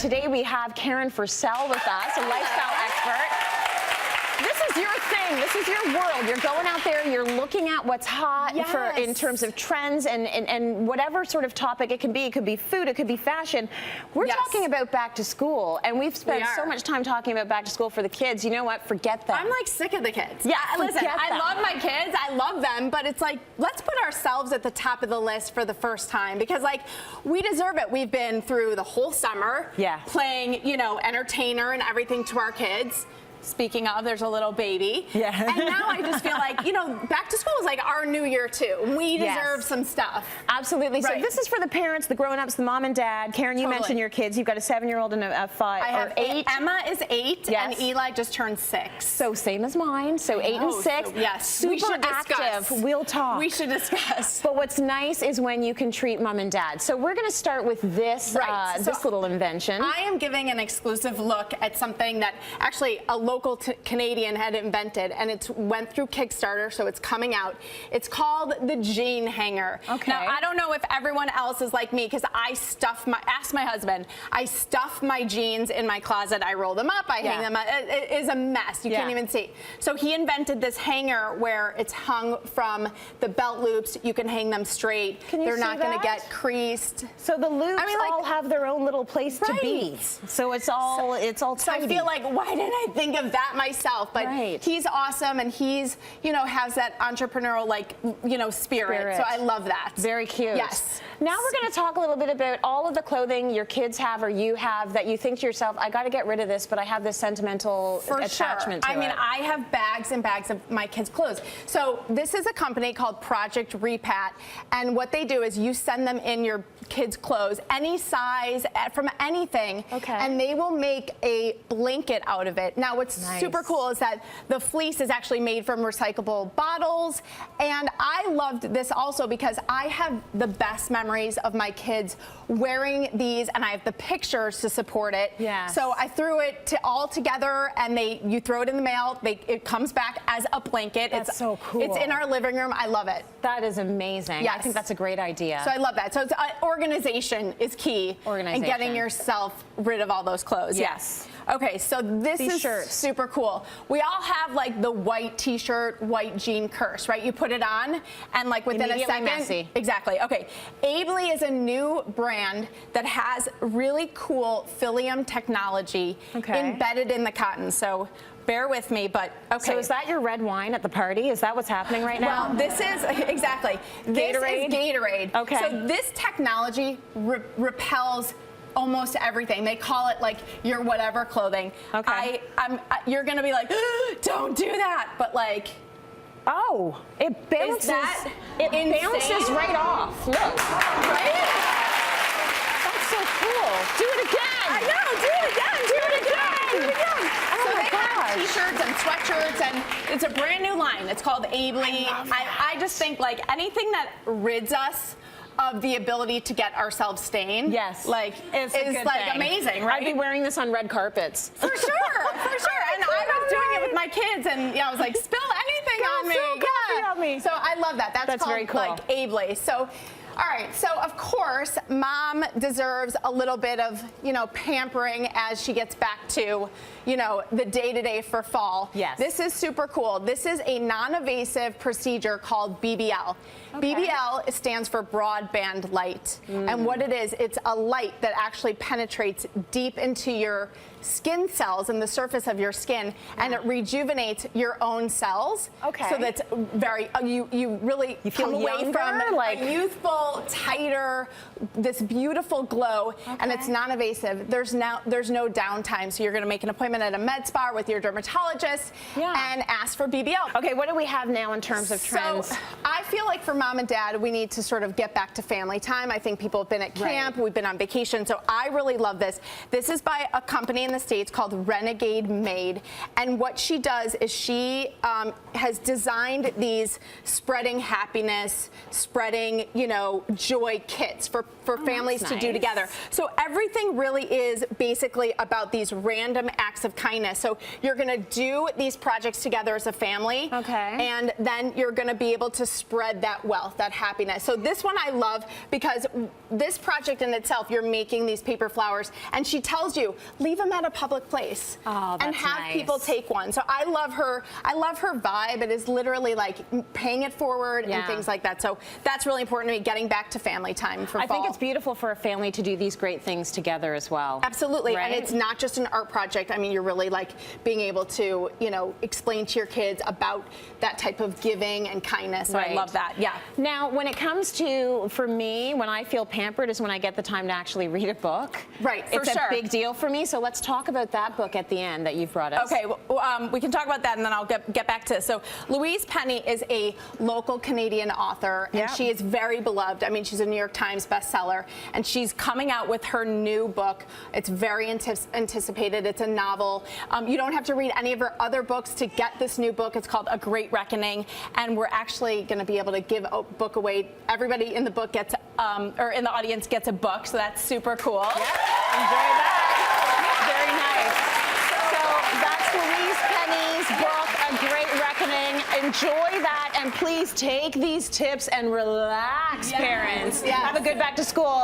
Today we have Karen Firsel with us, a lifestyle expert. This is your thing. This is your world. You're going out there, you're looking at what's hot in terms of trends and whatever sort of topic it can be. It could be food, it could be fashion. We're talking about back to school, and we've spent so much time talking about back to school for the kids. You know what? Forget that. I'm like sick of the kids. Yeah, listen, I love my kids. I love them, but it's like, let's put ourselves at the top of the list for the first time because, like, we deserve it. We've been through the whole summer playing, you know, entertainer and everything to our kids. Speaking of, there's a little baby. Yeah. And now I just feel like, you know, back to school is like our new year too. We deserve some stuff. Absolutely. Right. So this is for the parents, the grown-ups, the mom and dad. Karen, you mentioned your kids. You've got a 7-year-old and a 5 I have 8. Emma is 8 and Eli just turned 6. So same as mine. So 8 and 6. So, yes. Super active. We'll talk. We should discuss. But what's nice is when you can treat mom and dad. So we're going to start with this, this little invention. I am giving an exclusive look at something that actually a local Canadian had invented, and it went through Kickstarter, so it's coming out. It's called the jean hanger. Okay. Now, I don't know if everyone else is like me, because I stuff ask my husband, I stuff my jeans in my closet, I roll them up, I hang them up. It is a mess. You can't even see. So he invented this hanger where it's hung from the belt loops. You can hang them straight. They're not going to get creased. So the loops all have their own little place to be. So it's all tidy. So I feel like, why didn't I think of that myself? But he's awesome, and he's, you know, has that entrepreneurial, like, you know, spirit. So I love that. Very cute. Yes. Now we're going to talk a little bit about all of the clothing your kids have or you have that you think to yourself, I got to get rid of this, but I have this sentimental attachment to it. I mean, I have bags and bags of my kids' clothes. So this is a company called Project Repat, and what they do is you send them in your kids' clothes, any size, from anything, and they will make a blanket out of it. Now, what's super cool is that the fleece is actually made from recyclable bottles, and I loved this also because I have the best memories of my kids wearing these, and I have the pictures to support it. So I threw it all together, and you throw it in the mail. It comes back as a blanket. That's so cool. It's in our living room. I love it. That is amazing. I think that's a great idea. So I love that. So it's, organization is key. And getting yourself rid of all those clothes. Yes. Okay, so this is super cool. We all have like the white t-shirt, white jean curse, right? You put it on, and like within a second, messy. Exactly. Okay, Abley is a new brand that has really cool Philium technology embedded in the cotton. So bear with me, but So is that your red wine at the party? Is that what's happening right now? Well, this is, exactly. Gatorade? This is Gatorade. Okay. So this technology repels almost everything. They call it like your whatever clothing. Okay. You're gonna be like, don't do that, but like, it bounces. It bounces right off. Look. Right? That's so cool. Do it again. I know. Do it again. Do it again. Do it again. Oh my gosh. T-shirts and sweatshirts, and it's a brand new line. It's called Abley. I just think like anything that rids us of the ability to get ourselves stained, like is like amazing, right? I'd be wearing this on red carpets. For sure, for sure. And I was doing it with my kids, and I was like, spill anything on me. On me. So I love that. That's called very cool. like Abley. So. All right, so of course, mom deserves a little bit of, you know, pampering as she gets back to, you know, the day-to-day for fall. Yes. This is super cool. This is a non-invasive procedure called BBL. BBL stands for broadband light. And what it is, it's a light that actually penetrates deep into your skin cells and the surface of your skin, and it rejuvenates your own cells. So that's very, you really come away from like a youthful, tighter, this beautiful glow, and it's non-invasive. There's no downtime, so you're going to make an appointment at a med spa with your dermatologist and ask for BBL. Okay, what do we have now in terms of trends? So I feel like for mom and dad, we need to sort of get back to family time. I think people have been at camp, we've been on vacation, so I really love this. This is by a company in the States called Renegade Made, and what she does is she has designed these spreading happiness, spreading, you know, joy kits for families to do together. So everything really is basically about these random acts of kindness. So you're going to do these projects together as a family. Okay. And then you're going to be able to spread that wealth, that happiness. So this one I love because this project in itself, you're making these paper flowers, and she tells you, leave them at a public place and have people take one. So I love her vibe. It is literally like paying it forward and things like that. So that's really important to me, getting back to family time for fall. I think it's beautiful for a family to do these great things together as well. Absolutely. Right? And it's not just an art project. I mean, you're really like being able to, explain to your kids about that type of giving and kindness. So I love that. Yeah. Now, when it comes to, for me, when I feel pampered is when I get the time to actually read a book. Right, for it's sure. a big deal for me. So let's talk about that book at the end that you've brought us. Okay, we can talk about that, and then I'll get back to it. So Louise Penny is a local Canadian author, and she is very beloved. I mean, she's a New York Times bestseller, and she's coming out with her new book. It's very anticipated. It's a novel. You don't have to read any of her other books to get this new book. It's called A Great Reckoning, and we're actually going to be able to give a book away. Everybody in the book gets, or in the audience gets a book, so that's super cool. Yep. Enjoy that. Very nice. So that's Louise Penny's book, A Great Reckoning. Enjoy that, and please take these tips and relax, parents. Have a good back to school.